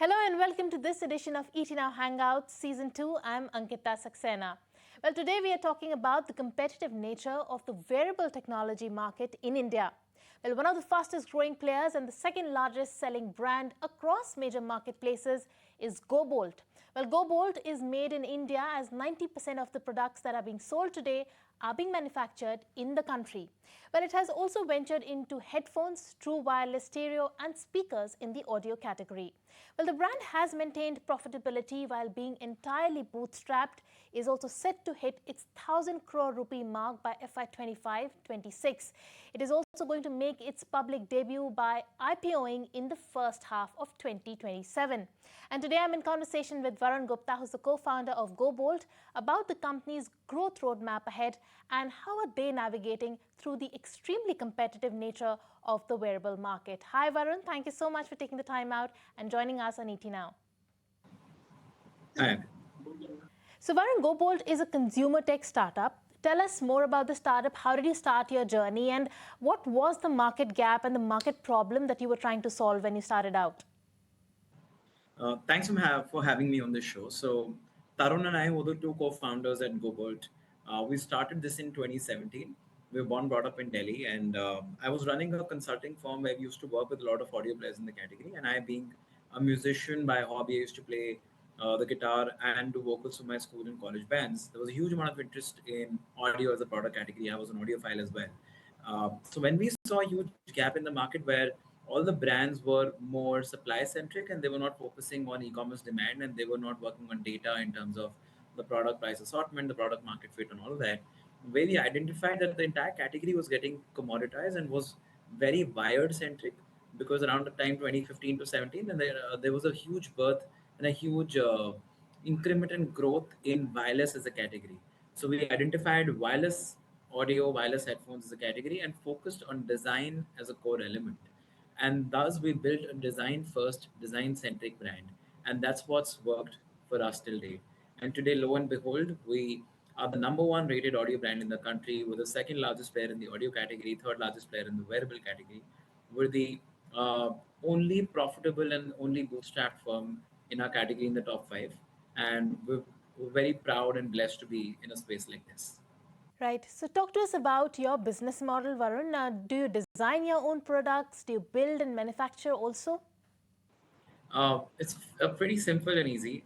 Hello and welcome to this edition of ET Now Hangout Season 2. I'm Ankita Saxena. Well, today we are talking about the competitive nature of the wearable technology market in India. Well, one of the fastest growing players and the second largest selling brand across major marketplaces is Goboult. Well, Goboult is made in India as 90% of the products that are being sold today are being manufactured in the country. But it has also ventured into headphones, true wireless stereo and speakers in the audio category. Well, the brand has maintained profitability while being entirely bootstrapped, is also set to hit its 1,000 crore rupee mark by FY 25-26. It is also going to make its public debut by IPOing in the first half of 2027. And today I'm in conversation with Varun Gupta, who's the co-founder of Goboult, about the company's growth roadmap ahead and how are they navigating through the extremely competitive nature of the wearable market. Hi Varun, thank you so much for taking the time out and joining us on ET Now. Hi. So Varun, Goboult is a consumer tech startup. Tell us more about the startup. How did you start your journey and what was the market gap and the market problem that you were trying to solve when you started out? Thanks for having me on this show. So, Tarun and I were the two co-founders at Goboult. We started this in 2017. We were born, brought up in Delhi, and I was running a consulting firm where we used to work with a lot of audio players in the category. And I, being a musician by hobby, I used to play the guitar and do vocals for my school and college bands. There was a huge amount of interest in audio as a product category. I was an audiophile as well. So when we saw a huge gap in the market where all the brands were more supply centric and they were not focusing on e-commerce demand and they were not working on data in terms of the product price assortment, the product market fit, and all of that. Where we identified that the entire category was getting commoditized and was very wired centric because around the time 2015 to 17, and there was a huge birth and a huge increment in growth in wireless as a category. So we identified wireless audio, wireless headphones as a category and focused on design as a core element, and thus we built a design first, design centric brand, and that's what's worked for us till date. And today, lo and behold, we are the number one rated audio brand in the country. We're the second largest player in the audio category, third largest player in the wearable category. We're the only profitable and only bootstrapped firm in our category in the top five, and we're very proud and blessed to be in a space like this. Right. So talk to us about your business model, Varun. Do you design your own products? Do you build and manufacture also? It's pretty simple and easy.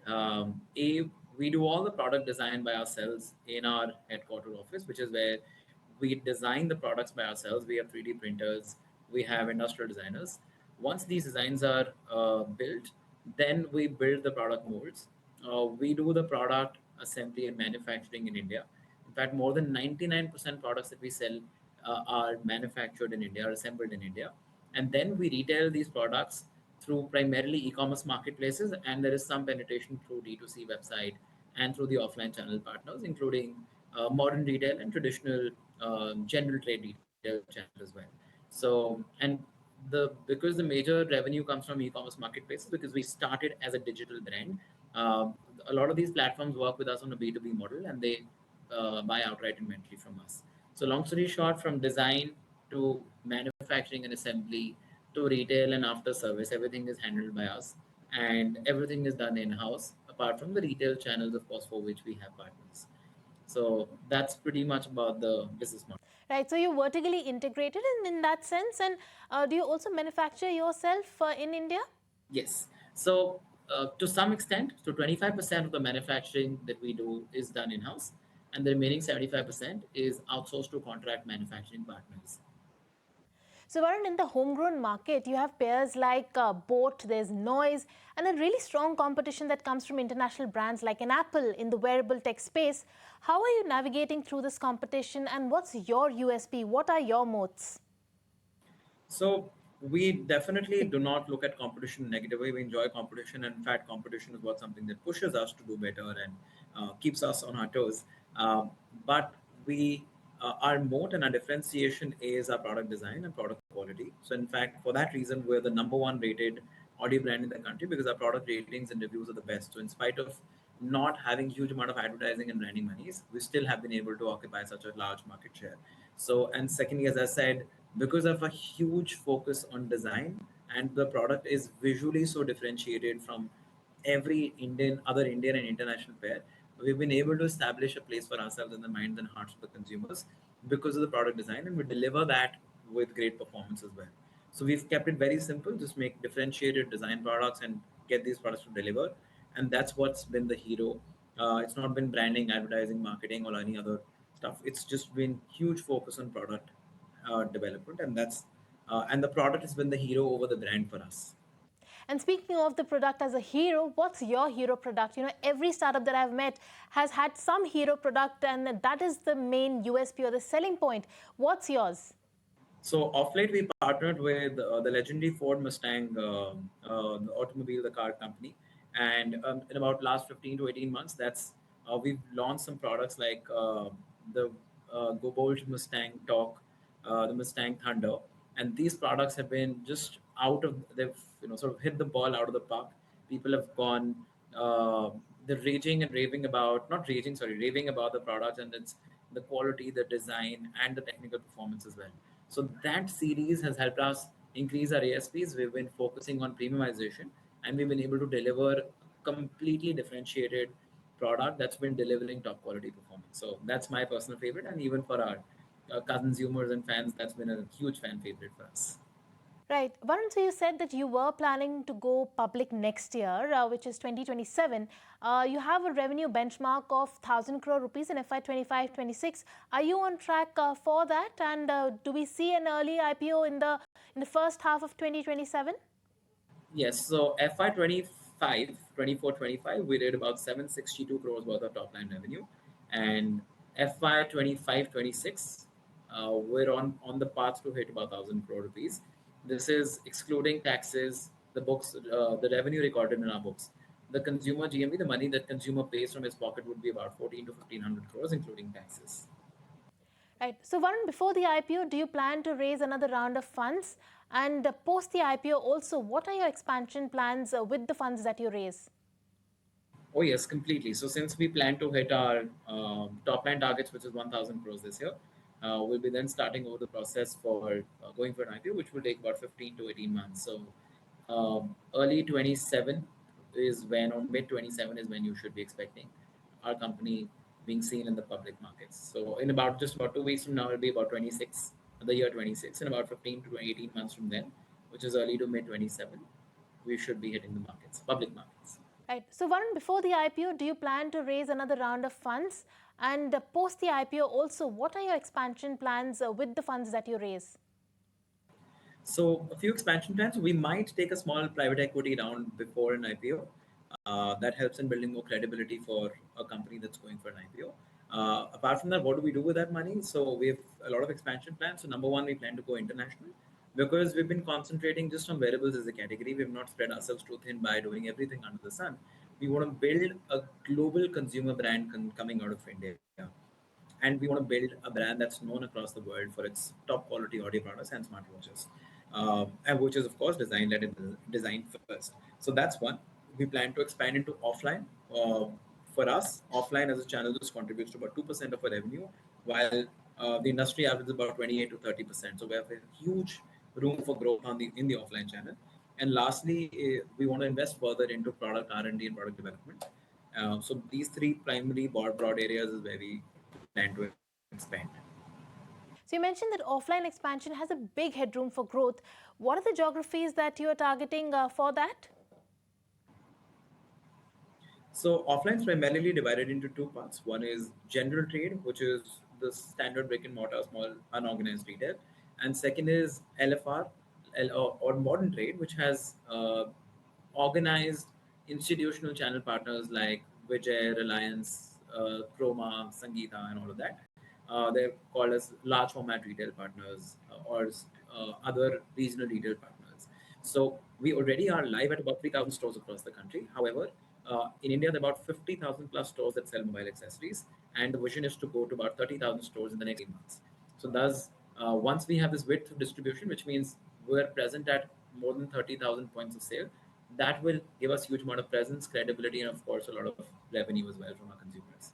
We do all the product design by ourselves in our headquarter office, which is where we design the products by ourselves. We have 3D printers, we have industrial designers. Once these designs are built, then we build the product molds. We do the product assembly and manufacturing in India. In fact, more than 99% products that we sell are manufactured in India, are assembled in India. And then we retail these products through primarily e-commerce marketplaces, and there is some penetration through D2C website and through the offline channel partners, including modern retail and traditional general trade retail channels as well. So, and because the major revenue comes from e-commerce marketplaces, because we started as a digital brand, uh, a lot of these platforms work with us on a B2B model, and they buy outright inventory from us. So, long story short, from design to manufacturing and assembly to retail and after service, everything is handled by us, and everything is done in house, apart from the retail channels, of course, for which we have partners. So that's pretty much about the business model. Right. So you're vertically integrated in that sense. And do you also manufacture yourself in India? Yes. So to some extent, so 25% of the manufacturing that we do is done in house, and the remaining 75% is outsourced to contract manufacturing partners. So, Varun, in the homegrown market, you have pairs like Boat, there's Noise, and a really strong competition that comes from international brands like an Apple in the wearable tech space. How are you navigating through this competition, and what's your USP? What are your moats? So we definitely do not look at competition negatively. We enjoy competition. And in fact, competition is what something that pushes us to do better and keeps us on our toes. But our moat and our differentiation is our product design and product quality. So in fact, for that reason, we're the number one rated audio brand in the country because our product ratings and reviews are the best. So in spite of not having huge amount of advertising and branding monies, we still have been able to occupy such a large market share. So, and secondly, as I said, because of a huge focus on design, and the product is visually so differentiated from every other Indian and international pair. We've been able to establish a place for ourselves in the minds and hearts of the consumers because of the product design, and we deliver that with great performance as well. So we've kept it very simple, just make differentiated design products and get these products to deliver. And that's what's been the hero. It's not been branding, advertising, marketing, or any other stuff. It's just been huge focus on product development, and the product has been the hero over the brand for us. And speaking of the product as a hero, what's your hero product? Every startup that I've met has had some hero product, and that is the main USP or the selling point. What's yours? So off late, we partnered with the legendary Ford Mustang, the automobile, the car company, and in about last 15 to 18 months, we've launched some products like the Goboult Mustang Talk, the Mustang Thunder, and these products have been just they've sort of hit the ball out of the park. People have gone, uh, they're raging and raving about, not raging, sorry, raving about the products and its the quality, the design, and the technical performance as well. So that series has helped us increase our ASPs. We've been focusing on premiumization, and we've been able to deliver completely differentiated product that's been delivering top quality performance. So that's my personal favorite, and even for our consumers and fans, that's been a huge fan favorite for us. Right. Varun, so you said that you were planning to go public next year, which is 2027. You have a revenue benchmark of 1,000 crore rupees in FY 25-26. Are you on track for that? And do we see an early IPO in the first half of 2027? Yes, so FY 25, 24, 25, we did about 762 crores worth of top line revenue. And FY 25, 26, we're on the path to hit about 1,000 crore rupees. This is excluding taxes, the revenue recorded in our books. The consumer GMV, the money that consumer pays from his pocket would be about 14 to 1500 crores, including taxes. Right. So, Varun, before the IPO, do you plan to raise another round of funds? And post the IPO also, what are your expansion plans with the funds that you raise? Oh yes, completely. So since we plan to hit our top line targets, which is 1,000 crores this year, we'll be then starting over the process for going for an IPO, which will take about 15 to 18 months. So early 27 is when, or mid 27 is when you should be expecting our company being seen in the public markets. So in about just about 2 weeks from now, it'll be about 26, the year 26, and about 15 to 18 months from then, which is early to mid 27, we should be hitting the markets, public markets. Right. So, Varun, before the IPO, do you plan to raise another round of funds? And post the IPO also, what are your expansion plans with the funds that you raise? So a few expansion plans. We might take a small private equity round before an IPO. That helps in building more credibility for a company that's going for an IPO. Apart from that, what do we do with that money? So we have a lot of expansion plans. So number one, we plan to go international because we've been concentrating just on wearables as a category. We've not spread ourselves too thin by doing everything under the sun. We want to build a global consumer brand coming out of India, and we want to build a brand that's known across the world for its top quality audio products and smartwatches, and which is of course designed first. So that's one. We plan to expand into offline. For us, offline as a channel just contributes to about 2% of our revenue, while the industry average is about 28 to 30%. So we have a huge room for growth in the offline channel. And lastly, we want to invest further into product R&D and product development. So these three primary broad areas is where we plan to expand. So, you mentioned that offline expansion has a big headroom for growth. What are the geographies that you are targeting for that? So offline is primarily divided into two parts. One is general trade, which is the standard brick and mortar, small unorganized retail, and second is LFR, or modern trade, which has organized institutional channel partners like Vijay, Reliance, Chroma, Sangeeta, and all of that. They're called as large format retail partners, or other regional retail partners. So we already are live at about 3,000 stores across the country. However, in India, there are about 50,000 plus stores that sell mobile accessories, and the vision is to go to about 30,000 stores in the next 8 months. So, thus, once we have this width of distribution, which means we're present at more than 30,000 points of sale, that will give us huge amount of presence, credibility, and of course, a lot of revenue as well from our consumers.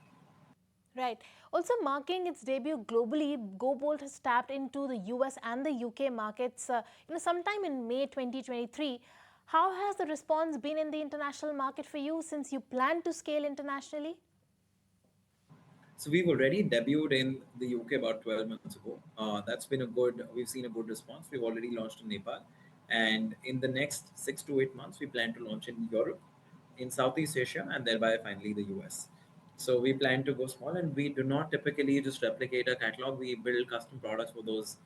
Right. Also, marking its debut globally, Goboult has tapped into the US and the UK markets, sometime in May 2023. How has the response been in the international market for you since you plan to scale internationally? So we've already debuted in the UK about 12 months ago. That's been a good. We've seen a good response. We've already launched in Nepal, and in the next 6 to 8 months, we plan to launch in Europe, in Southeast Asia, and thereby finally the US. So we plan to go small, and we do not typically just replicate a catalog. We build custom products for those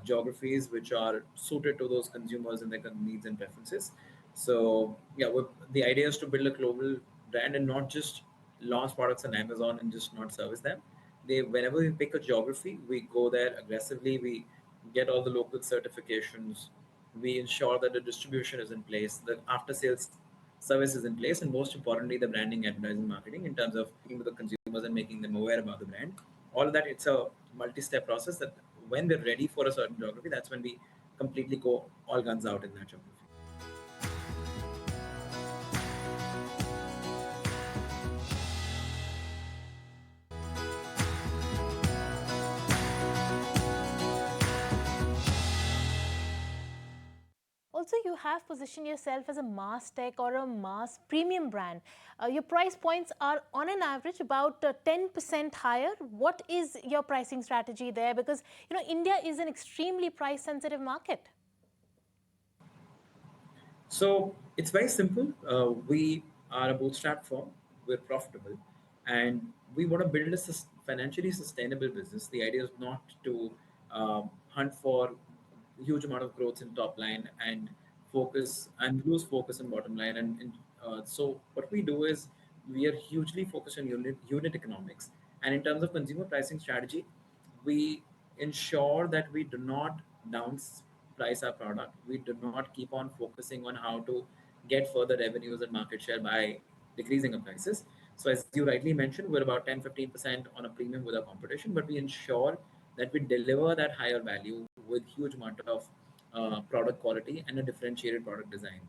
geographies which are suited to those consumers and their needs and preferences. So yeah, the idea is to build a global brand and not just launch products on Amazon and just not service them. Whenever we pick a geography, we go there aggressively. We get all the local certifications. We ensure that the distribution is in place, the after sales service is in place, and most importantly, the branding, advertising, marketing in terms of speaking to the consumers and making them aware about the brand. All of that, it's a multi-step process that when we're ready for a certain geography, that's when we completely go all guns out in that geography. Also, you have positioned yourself as a mass tech or a mass premium brand. Your price points are on an average about 10% higher. What is your pricing strategy there? Because India is an extremely price sensitive market. So it's very simple. We are a bootstrap firm. We're profitable, and we want to build a financially sustainable business. The idea is not to hunt for huge amount of growth in top line and focus and lose focus on bottom line. So what we do is we are hugely focused on unit economics. And in terms of consumer pricing strategy, we ensure that we do not down price our product. We do not keep on focusing on how to get further revenues and market share by decreasing our prices. So as you rightly mentioned, we're about 10-15% on a premium with our competition, but we ensure that we deliver that higher value with huge amount of product quality and a differentiated product design.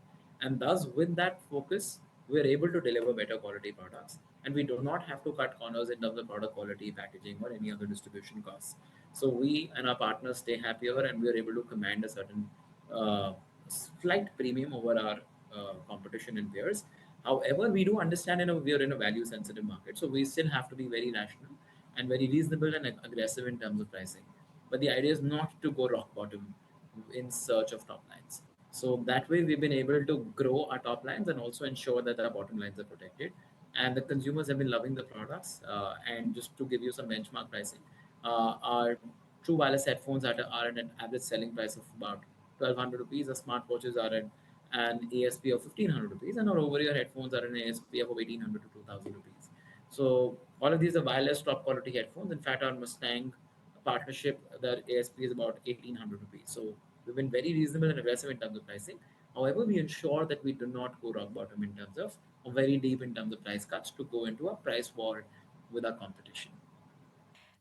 And thus, with that focus, we're able to deliver better quality products, and we do not have to cut corners in terms of product quality, packaging, or any other distribution costs. So we and our partners stay happier, and we are able to command a certain uh, slight premium over our competition and peers. However, we do understand we are in a value sensitive market, so we still have to be very rational and very reasonable and aggressive in terms of pricing. But the idea is not to go rock bottom in search of top lines. So that way, we've been able to grow our top lines and also ensure that our bottom lines are protected. And the consumers have been loving the products. And just to give you some benchmark pricing, our true wireless headphones are at an average selling price of about 1,200 rupees. Our smartwatches are at an ASP of 1,500 rupees, and our over-ear headphones are an ASP of 1,800 to 2,000 rupees. So all of these are wireless top quality headphones. In fact, our Mustang partnership, the ASP is about 1,800 rupees. So we've been very reasonable and aggressive in terms of pricing. However, we ensure that we do not go rock bottom in terms of, or very deep in terms of price cuts to go into a price war with our competition.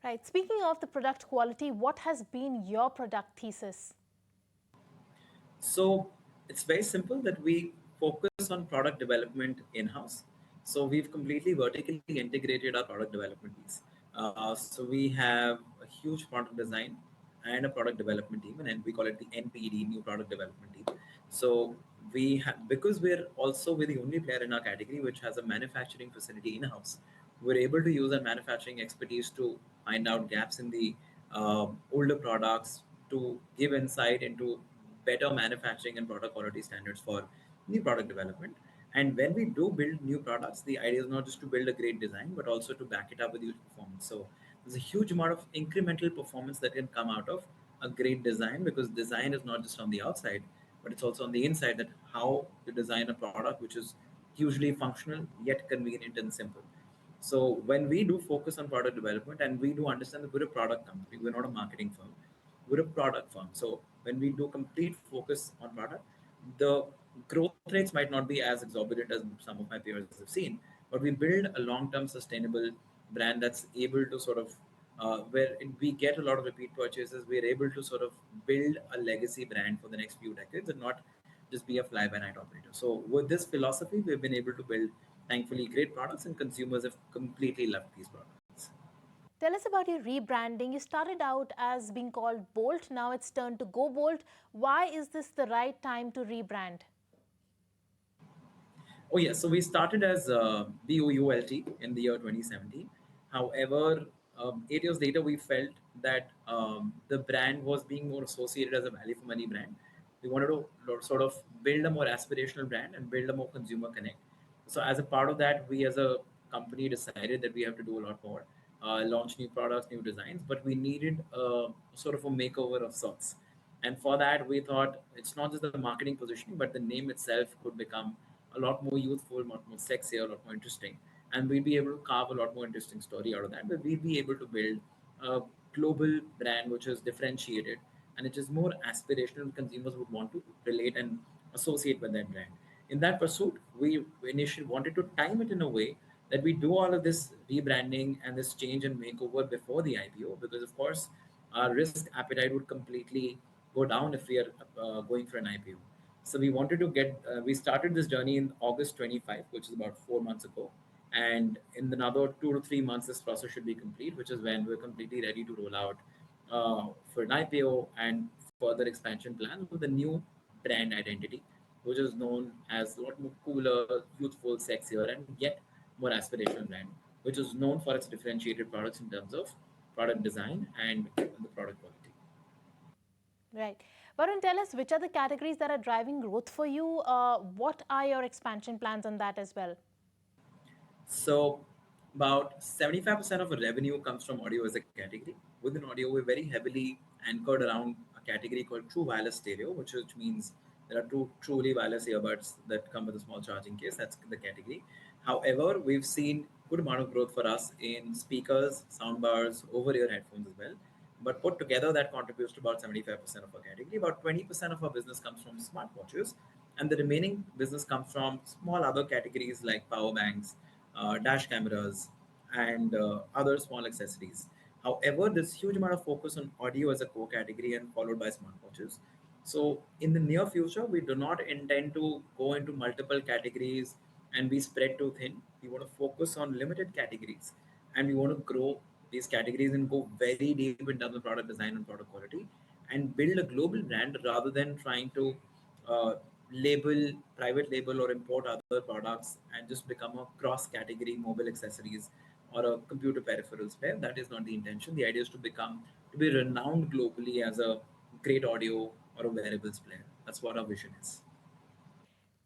Right. Speaking of the product quality, what has been your product thesis? So it's very simple that we focus on product development in house. So we've completely vertically integrated our product development piece. So we have a huge product design and a product development team, and we call it the NPD, New Product Development Team. So we have, because we're the only player in our category which has a manufacturing facility in house. We're able to use our manufacturing expertise to find out gaps in the older products, to give insight into better manufacturing and product quality standards for new product development. And when we do build new products, the idea is not just to build a great design, but also to back it up with huge performance. So there's a huge amount of incremental performance that can come out of a great design, because design is not just on the outside, but it's also on the inside, that how to design a product which is hugely functional yet convenient and simple. So when we do focus on product development, and we do understand that we're a product company, we're not a marketing firm, we're a product firm. So when we do complete focus on product, the growth rates might not be as exorbitant as some of my peers have seen, but we build a long-term sustainable brand that's able to sort of we get a lot of repeat purchases. We're able to sort of build a legacy brand for the next few decades and not just be a fly-by-night operator. So with this philosophy, we've been able to build, thankfully, great products, and consumers have completely loved these products. Tell us about your rebranding. You started out as being called Bolt, now it's turned to Goboult. Why is this the right time to rebrand? Oh, yes. So we started as BOULT in the year 2017. However, 8 years later, we felt that the brand was being more associated as a value for money brand. We wanted to sort of build a more aspirational brand and build a more consumer connect. So, as a part of that, we as a company decided that we have to do a lot more, launch new products, new designs, but we needed sort of a makeover of sorts. And for that, we thought it's not just the marketing positioning, but the name itself could become a lot more youthful, a lot more sexy, a lot more interesting. And we'd be able to carve a lot more interesting story out of that. But we'd be able to build a global brand which is differentiated and it is more aspirational. Consumers would want to relate and associate with that brand. In that pursuit, we initially wanted to time it in a way that we do all of this rebranding and this change and makeover before the IPO, because of course our risk appetite would completely go down if we are going for an IPO. So we wanted to we started this journey in August 25, which is about 4 months ago. And in another 2 to 3 months, this process should be complete, which is when we're completely ready to roll out for an IPO and further expansion plans with a new brand identity, which is known as a lot more cooler, youthful, sexier, and yet more aspirational brand, which is known for its differentiated products in terms of product design and the product quality. Right. Varun, tell us which are the categories that are driving growth for you? What are your expansion plans on that as well? So about 75% of our revenue comes from audio as a category. Within audio, we're very heavily anchored around a category called true wireless stereo, which means there are two truly wireless earbuds that come with a small charging case. That's the category. However, we've seen good amount of growth for us in speakers, soundbars, over-ear headphones as well. But put together, that contributes to about 75% of our category. About 20% of our business comes from smartwatches, and the remaining business comes from small other categories like power banks, dash cameras, and other small accessories. However, there's huge amount of focus on audio as a core category and followed by smartwatches. So in the near future, we do not intend to go into multiple categories and be spread too thin. We want to focus on limited categories and we want to grow these categories and go very deep in terms of product design and product quality and build a global brand rather than trying to uh, label, private label, or import other products and just become a cross category mobile accessories or a computer peripherals player. That is not the intention. The idea is to be renowned globally as a great audio or a wearables player. That's what our vision is.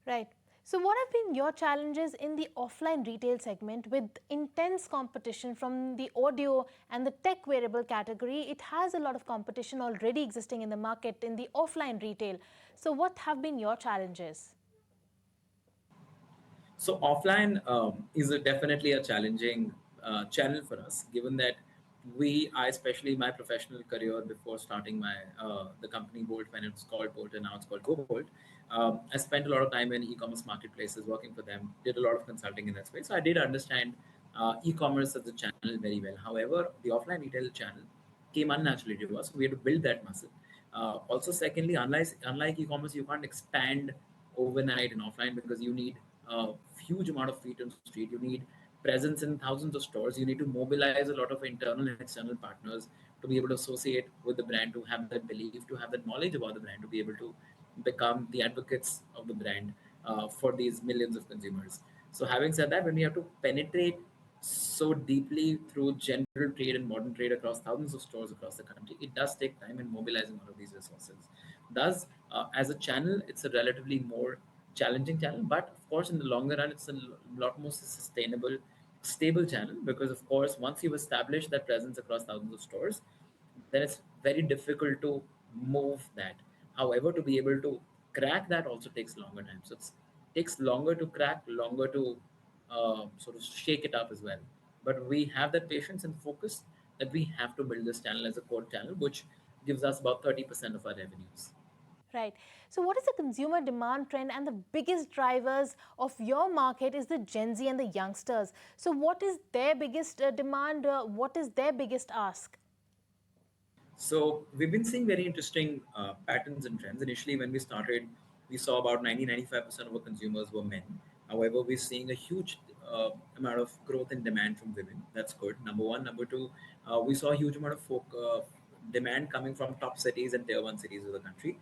Right. So, what have been your challenges in the offline retail segment with intense competition from the audio and the tech wearable category? It has a lot of competition already existing in the market in the offline retail. So, what have been your challenges? So offline is definitely a challenging channel for us, given that I especially my professional career before starting the company Bolt when it's called Bolt and now it's called Goboult. I spent a lot of time in e-commerce marketplaces working for them. Did a lot of consulting in that space. So I did understand e-commerce as a channel very well. However, the offline retail channel came unnaturally to us. We had to build that muscle. Also, secondly, unlike e-commerce, you can't expand overnight in offline because you need a huge amount of feet on the street. You need presence in thousands of stores. You need to mobilize a lot of internal and external partners to be able to associate with the brand, to have that belief, to have that knowledge about the brand, to be able to become the advocates of the brand for these millions of consumers. So, having said that, when we have to penetrate so deeply through general trade and modern trade across thousands of stores across the country, it does take time in mobilizing all of these resources. Thus, as a channel, it's a relatively more challenging channel, but of course, in the longer run, it's a lot more sustainable, stable channel because, of course, once you've established that presence across thousands of stores, then it's very difficult to move that. However, to be able to crack that also takes longer time. So it takes longer to crack, longer to sort of shake it up as well. But we have that patience and focus that we have to build this channel as a core channel, which gives us about 30% of our revenues. Right. So, what is the consumer demand trend? And the biggest drivers of your market is the Gen Z and the youngsters. So, what is their biggest demand? What is their biggest ask? So we've been seeing very interesting patterns and trends. Initially, when we started, we saw about 90-95% of our consumers were men. However, we're seeing a huge amount of growth in demand from women. That's good. Number one. Number two, we saw a huge amount of demand coming from top cities and tier one cities of the country.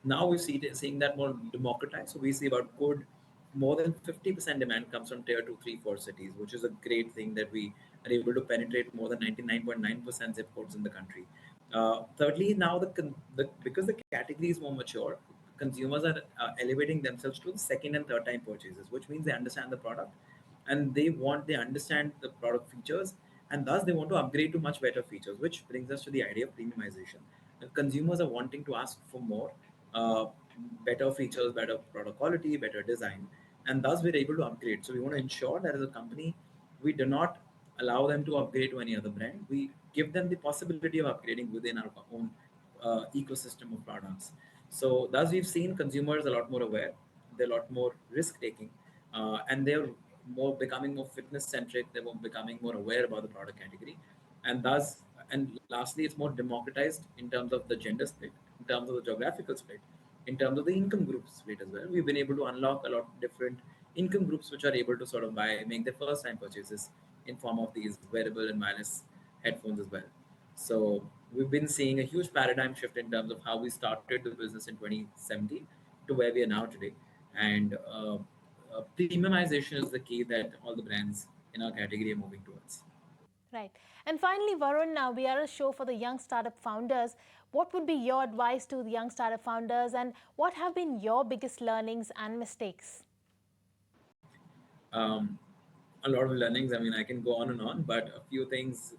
Now we see seeing that more democratized. So we see about good more than 50% demand comes from tier 2, 3, 4 cities, which is a great thing that we are able to penetrate more than 99.9% zip codes in the country. Thirdly, now because the category is more mature, consumers are elevating themselves to the second and third time purchases, which means they understand the product and they understand the product features, and thus they want to upgrade to much better features, which brings us to the idea of premiumization. The consumers are wanting to ask for more, uh, better features, better product quality, better design, and thus we're able to upgrade. So we want to ensure that as a company, we do not allow them to upgrade to any other brand. We give them the possibility of upgrading within our own ecosystem of products. So thus we've seen consumers a lot more aware, they're a lot more risk taking, and they're more becoming more fitness centric. They're more becoming more aware about the product category, and thus, and lastly, it's more democratized in terms of the gender split, in terms of the geographical split, in terms of the income group split as well. We've been able to unlock a lot of different income groups which are able to sort of make their first time purchases in form of these wearable and wireless headphones as well. So we've been seeing a huge paradigm shift in terms of how we started the business in 2017 to where we are now today. And premiumization is the key that all the brands in our category are moving towards. Right. And finally, Varun, now we are a show for the young startup founders. What would be your advice to the young startup founders, and what have been your biggest learnings and mistakes? um, a lot of learnings. I mean, I can go on and on, but a few things.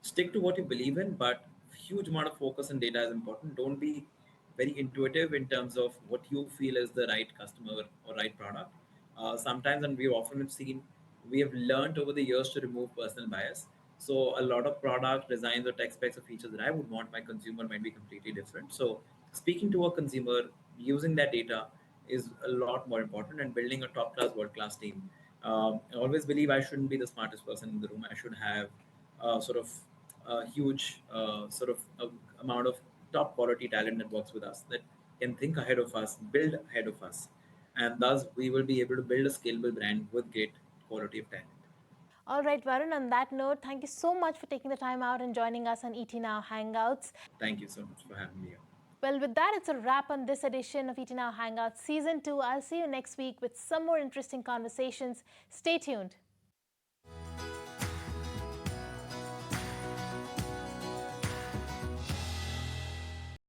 Stick to what you believe in, but huge amount of focus on data is important. Don't be very intuitive in terms of what you feel is the right customer or right product. Sometimes, and we've often seen, we have learned over the years to remove personal bias. So a lot of product designs or tech specs or features that I would want my consumer might be completely different. So speaking to a consumer using that data is a lot more important, and building a top class, world class team. I always believe I shouldn't be the smartest person in the room. I should have sort of a huge amount of top quality talent that works with us, that can think ahead of us, build ahead of us, and thus we will be able to build a scalable brand with great quality of talent. All right, Varun, on that note, thank you so much for taking the time out and joining us on ET Now Hangouts. Thank you so much for having me here. Well, with that, it's a wrap on this edition of ET Now Hangouts Season 2. I'll see you next week with some more interesting conversations. Stay tuned.